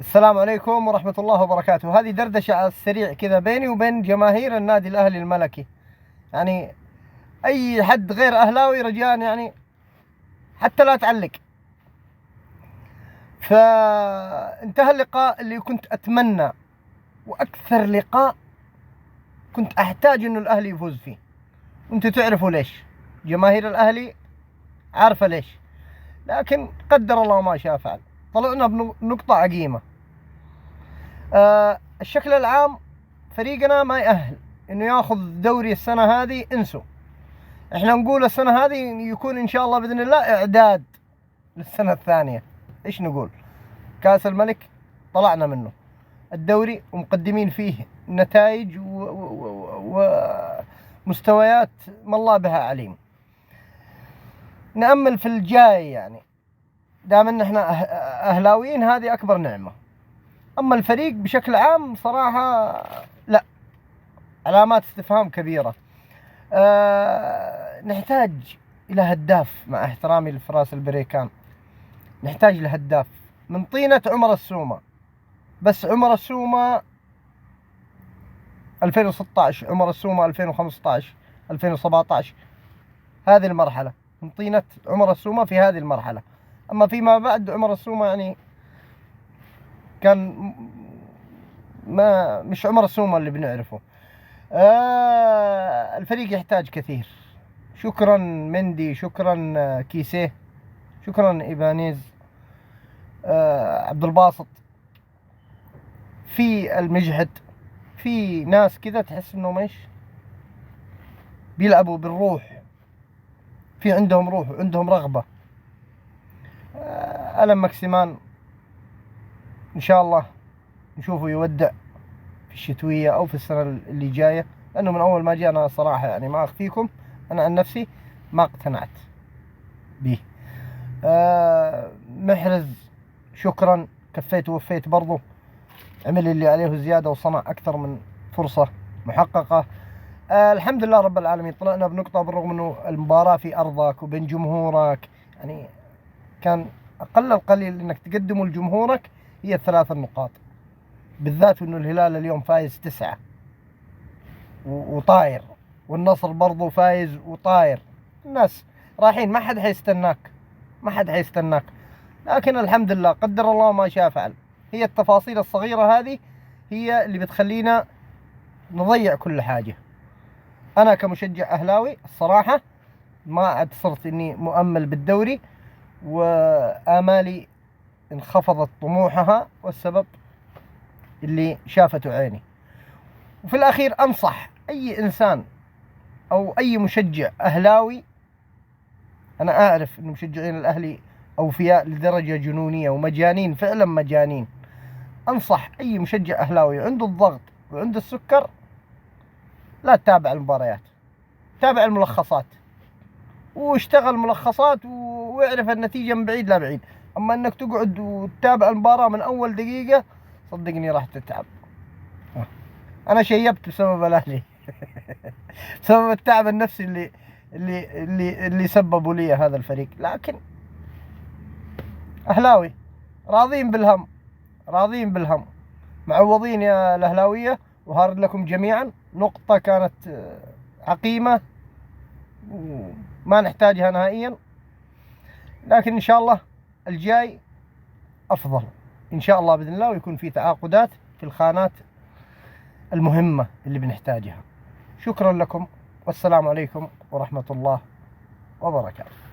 السلام عليكم ورحمة الله وبركاته. هذه دردشة على السريع كذا بيني وبين جماهير النادي الأهلي الملكي. يعني أي حد غير أهلاوي رجاء يعني حتى لا تعلق. فانتهى اللقاء اللي كنت أتمنى، وأكثر لقاء كنت أحتاج إنه الأهلي يفوز فيه. وأنتوا تعرفوا ليش، جماهير الأهلي عارفة ليش، لكن قدر الله ما شاء فعل. طلعنا بنقطة عقيمة. الشكل العام فريقنا ما يأهل انه ياخذ دوري السنة هذه، انسوا. احنا نقول السنة هذه يكون ان شاء الله باذن الله اعداد للسنة الثانية. ايش نقول؟ كاس الملك طلعنا منه، الدوري ومقدمين فيه نتائج ومستويات ما الله بها عليم. نأمل في الجاي، يعني دام ان احنا اهلاويين هذه اكبر نعمة. اما الفريق بشكل عام صراحة لا، علامات استفهام كبيرة. نحتاج إلى هداف، مع احترامي لفراس البريكان. نحتاج لهداف من طينة عمر السومة. بس عمر السومة 2016، عمر السومة 2015، 2017، هذه المرحلة من طينة عمر السومة في هذه المرحلة. أما فيما بعد عمر السومة يعني كان ما مش عمر السومة اللي بنعرفه. الفريق يحتاج كثير. شكرا مندي، شكرا كيسيه، شكرا إيبانيز، عبد الباسط، في المجهد، في ناس كذا تحس انهم ايش بيلعبوا بالروح، في عندهم روح وعندهم رغبة. ألم مكسيمان ان شاء الله نشوفه يودع في الشتوية او في السنة اللي جاية، لانه من اول ما جاء انا صراحة يعني ما اخفيكم، انا عن نفسي ما اقتنعت به. محرز شكرا، كفيت ووفيت برضو، عمل اللي عليه زيادة وصنع أكثر من فرصة محققة. الحمد لله رب العالمين، طلعنا بنقطة بالرغم أنه المباراة في أرضك وبين جمهورك، يعني كان أقل القليل أنك تقدمه لجمهورك هي الثلاث النقاط، بالذات أنه الهلال اليوم فايز 9 وطاير، والنصر برضو فايز وطاير. الناس رايحين، ما حد حيستناك، ما حد حيستناك. لكن الحمد لله قدر الله ما شاء فعل. هي التفاصيل الصغيرة هذه هي اللي بتخلينا نضيع كل حاجة. أنا كمشجع أهلاوي الصراحة ما عاد صرت إني مؤمل بالدوري، وآمالي انخفضت طموحها، والسبب اللي شافته عيني. وفي الأخير أنصح أي إنسان أو أي مشجع أهلاوي، أنا أعرف إن مشجعين الأهلي أوفياء لدرجة جنونية ومجانين، فعلا مجانين. أنصح أي مشجع أهلاوي عنده الضغط وعنده السكر لا تتابع المباريات، تابع الملخصات واشتغل ملخصات واعرف النتيجة من بعيد لا بعيد. أما أنك تقعد وتتابع المباراة من أول دقيقة، صدقني راح تتعب. أنا شيبت بسبب الأهلي بسبب التعب النفسي اللي سببوا لي هذا الفريق. لكن أهلاوي راضين بالهم، راضين بالهم، معوضين يا الأهلاوية. وهارد لكم جميعا، نقطة كانت عقيمة وما نحتاجها نهائيا، لكن إن شاء الله الجاي أفضل إن شاء الله بإذن الله، ويكون في تعاقدات في الخانات المهمة اللي بنحتاجها. شكرا لكم، والسلام عليكم ورحمة الله وبركاته.